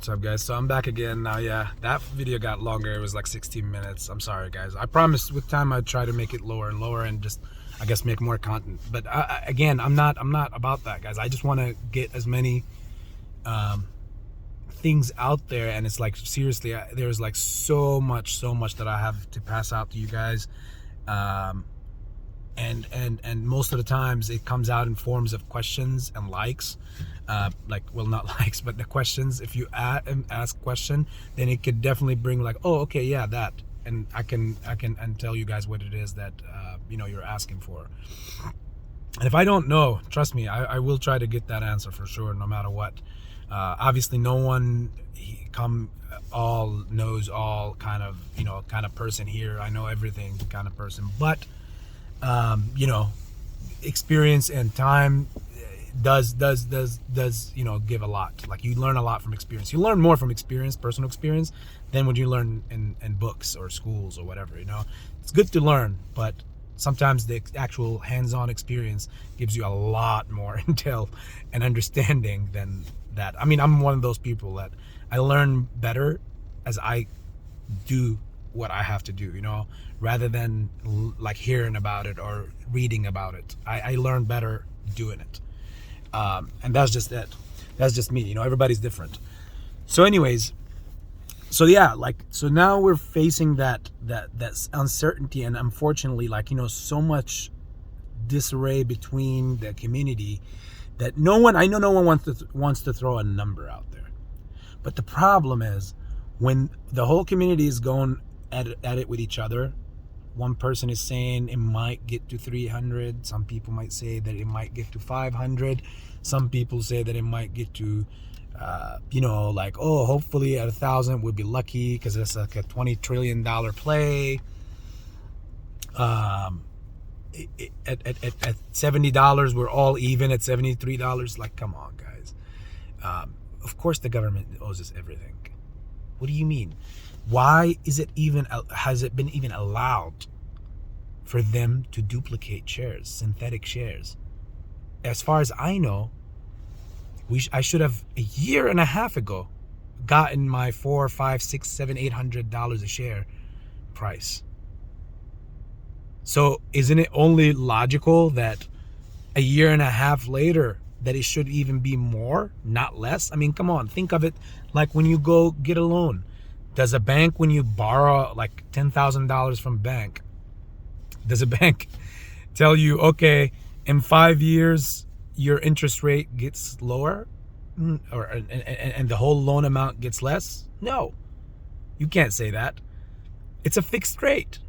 What's up, guys? So I'm back again now. Yeah, that video got longer. It was like 16 minutes. I'm sorry, guys. I promised with time I'd try to make it lower and lower and just, I guess, make more content. But again, I'm not about that, guys. I just want to get as many things out there, and it's like, seriously, there's like so much that I have to pass out to you guys. And most of the times it comes out in forms of questions and likes, well, not likes, but the questions. If you ask question, then it could definitely bring like, oh, okay, yeah, that, and I can and tell you guys what it is that you're asking for. And if I don't know, trust me, I will try to get that answer for sure, no matter what. Obviously, no one all knows all kind of person here. I know everything kind of person, but experience and time does give a lot. Like, you learn a lot from experience. You learn more from experience, personal experience, than what you learn in books or schools or whatever. It's good to learn, but sometimes the actual hands-on experience gives you a lot more intel and understanding than that. I mean, I'm one of those people that I learn better as I do what I have to do, rather than like hearing about it or reading about it. I learn better doing it. And that's just it. That's just me. Everybody's different. So anyways, so now we're facing that uncertainty, and unfortunately, so much disarray between the community that I know no one wants to throw a number out there. But the problem is, when the whole community is going at it with each other, one person is saying it might get to 300. Some people might say that it might get to 500. Some people say that it might get to, hopefully at 1,000 we'll be lucky because it's like a $20 trillion play. At $70, we're all even at $73. Like, come on, guys. Of course the government owes us everything. What do you mean? Why has it been even allowed for them to duplicate shares, synthetic shares? As far as I know, I should have a year and a half ago gotten my $400, $500, $600, $700, $800 a share price. So isn't it only logical that a year and a half later that it should even be more, not less? I mean, come on, think of it like when you go get a loan. Does a bank, when you borrow like $10,000 from a bank, does a bank tell you, okay, in 5 years your interest rate gets lower, and the whole loan amount gets less? No, you can't say that. It's a fixed rate.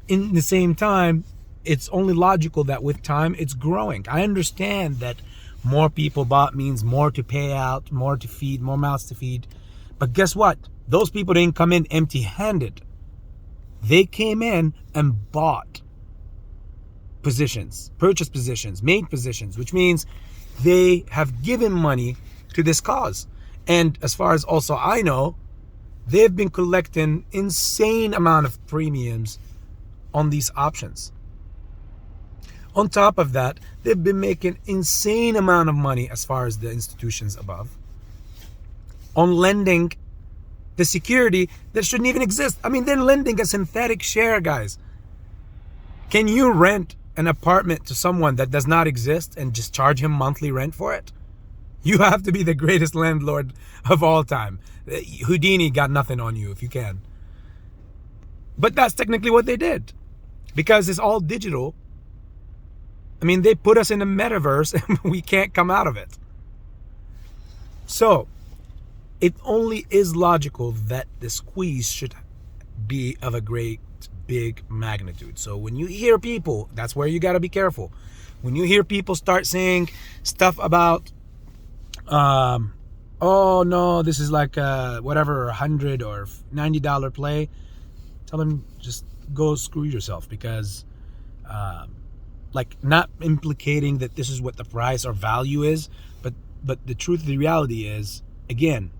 In the same time, it's only logical that with time it's growing. I understand that more people bought means more to pay out, more to feed, more mouths to feed. But guess what? Those people didn't come in empty-handed. They came in and bought positions, purchased positions, made positions, which means they have given money to this cause. And as far as also I know, they've been collecting insane amount of premiums on these options. On top of that, they've been making insane amount of money, as far as the institutions above, on lending the security that shouldn't even exist. I mean, they're lending a synthetic share, guys. Can you rent an apartment to someone that does not exist and just charge him monthly rent for it? You have to be the greatest landlord of all time. Houdini got nothing on you if you can. But that's technically what they did, because it's all digital. I mean, they put us in a metaverse and we can't come out of it. So it only is logical that the squeeze should be of a great big magnitude. So when you hear people, that's where you got to be careful. When you hear people start saying stuff about, oh no, this is like whatever, $100 or $90 play, tell them just go screw yourself, because not implicating that this is what the price or value is, but the truth of the reality is, again,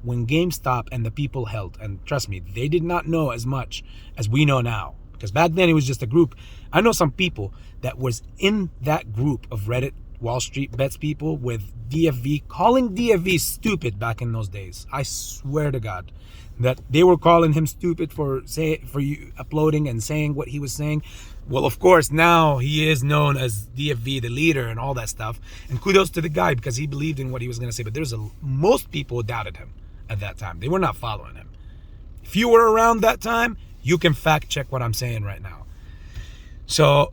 when GameStop and the people held, and trust me, they did not know as much as we know now, because back then it was just a group. I know some people that was in that group of Reddit Wall Street Bets people with DFV, calling DFV stupid back in those days. I swear to God that they were calling him stupid for you uploading and saying what he was saying. Well, of course, now he is known as DFV, the leader, and all that stuff. And kudos to the guy because he believed in what he was going to say. But most people doubted him at that time. They were not following him. If you were around that time, you can fact check what I'm saying right now. So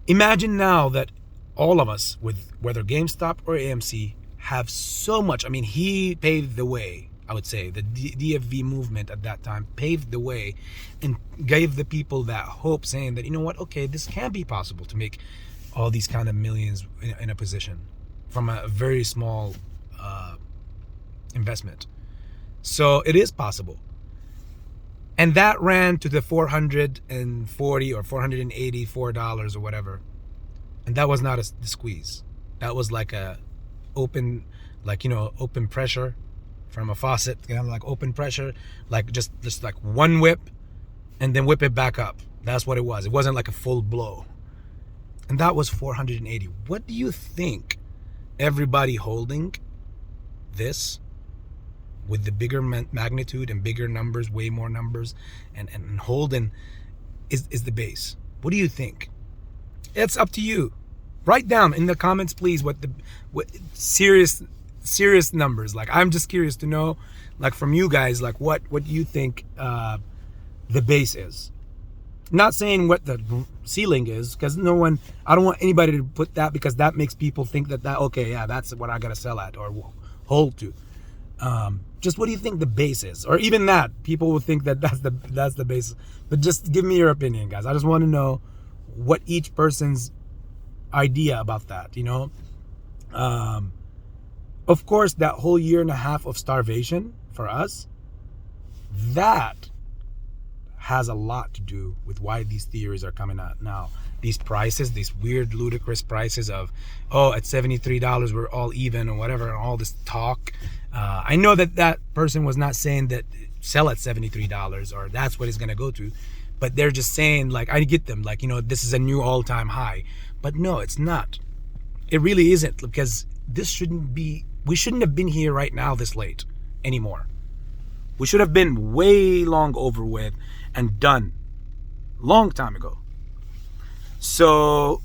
imagine now that all of us, with whether GameStop or AMC, have so much. I mean, he paved the way. I would say the DFV movement at that time paved the way and gave the people that hope, saying that, you know what, okay, this can be possible to make all these kind of millions in a position from a very small investment. So it is possible. And that ran to the $440 or $484 or whatever. And that was not the squeeze. That was like a open pressure from a faucet, like open pressure, like just like one whip and then whip it back up. That's what it was. It wasn't like a full blow. And that was 480. What do you think everybody holding this with the bigger magnitude and bigger numbers, way more numbers, and holding is the base? What do you think? It's up to you. Write down in the comments, please, what serious numbers. Like, I'm just curious to know, like, from you guys, like what do you think the base is? Not saying what the ceiling is, because I don't want anybody to put that, because that makes people think that okay, yeah, that's what I gotta sell at or hold to. Just what do you think the base is? Or even that, people will think that that's the base. But just give me your opinion, guys. I just want to know what each person's idea about that, you know? Of course, that whole year and a half of starvation for us, that has a lot to do with why these theories are coming out now. These prices, these weird, ludicrous prices of, at $73 we're all even or whatever, and all this talk. I know that person was not saying that sell at $73 or that's what it's going to go to, but they're just saying, like, I get them, like, you know, this is a new all-time high. But no, it's not. It really isn't, because we shouldn't have been here right now this late anymore. We should have been way long over with and done long time ago. So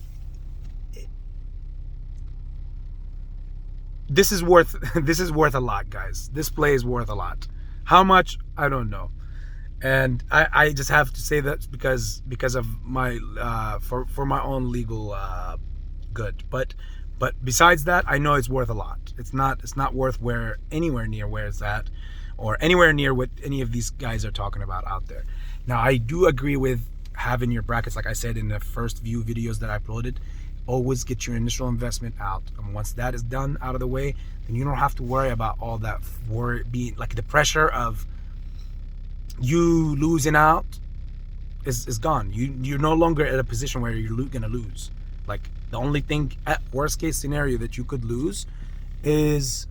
this is worth a lot, guys. This play is worth a lot. How much? I don't know. And I just have to say that because of my for my own legal good. But besides that, I know it's worth a lot. It's not worth anywhere near where it's at, or anywhere near what any of these guys are talking about out there. Now, I do agree with having your brackets, like I said in the first few videos that I uploaded. Always get your initial investment out, and once that is done, out of the way, then you don't have to worry about all that being like the pressure of you losing out is gone. You're no longer at a position where you're gonna lose. Like, the only thing at worst case scenario that you could lose is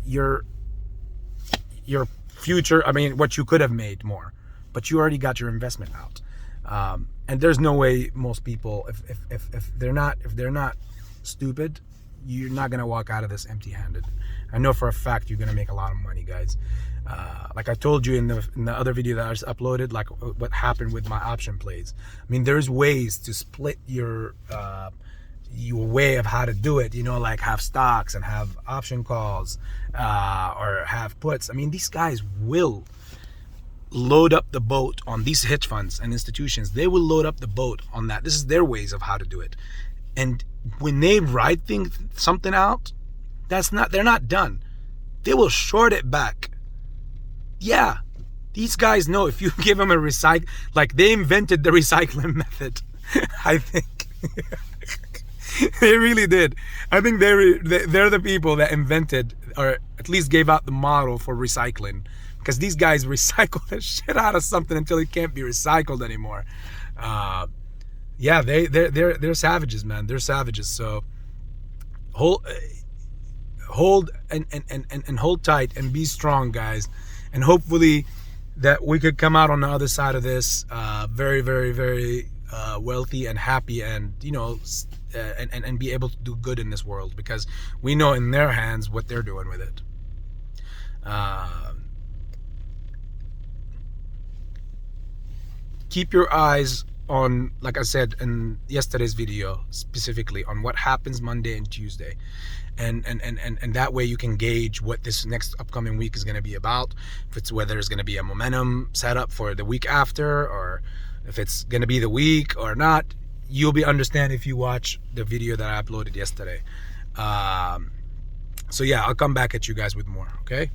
your future. I mean, what you could have made more, but you already got your investment out. And there's no way most people, if they're not stupid, you're not gonna walk out of this empty-handed. I know for a fact you're gonna make a lot of money, guys. Like I told you in the other video that I just uploaded, like what happened with my option plays. I mean, there's ways to split your way of how to do it, you know, like have stocks and have option calls, or have puts. I mean, these guys will load up the boat on these hedge funds and institutions. They will load up the boat on that. This is their ways of how to do it. And when they write something out, they're not done. They will short it back. Yeah, these guys know if you give them like they invented the recycling method. I think they really did. I think they're the people that invented, or at least gave out the model for recycling, because these guys recycle the shit out of something until it can't be recycled anymore. Yeah, they're savages, man. They're savages. So hold and hold tight and be strong, guys. And hopefully that we could come out on the other side of this very, very, very wealthy and happy, and, you know, and be able to do good in this world, because we know in their hands what they're doing with it. Keep your eyes on, like I said in yesterday's video, specifically on what happens Monday and Tuesday, and that way you can gauge what this next upcoming week is going to be about. If it's whether it's going to be a momentum setup for the week after, or if it's going to be the week or not, you'll be understand if you watch the video that I uploaded yesterday. So yeah, I'll come back at you guys with more. Okay.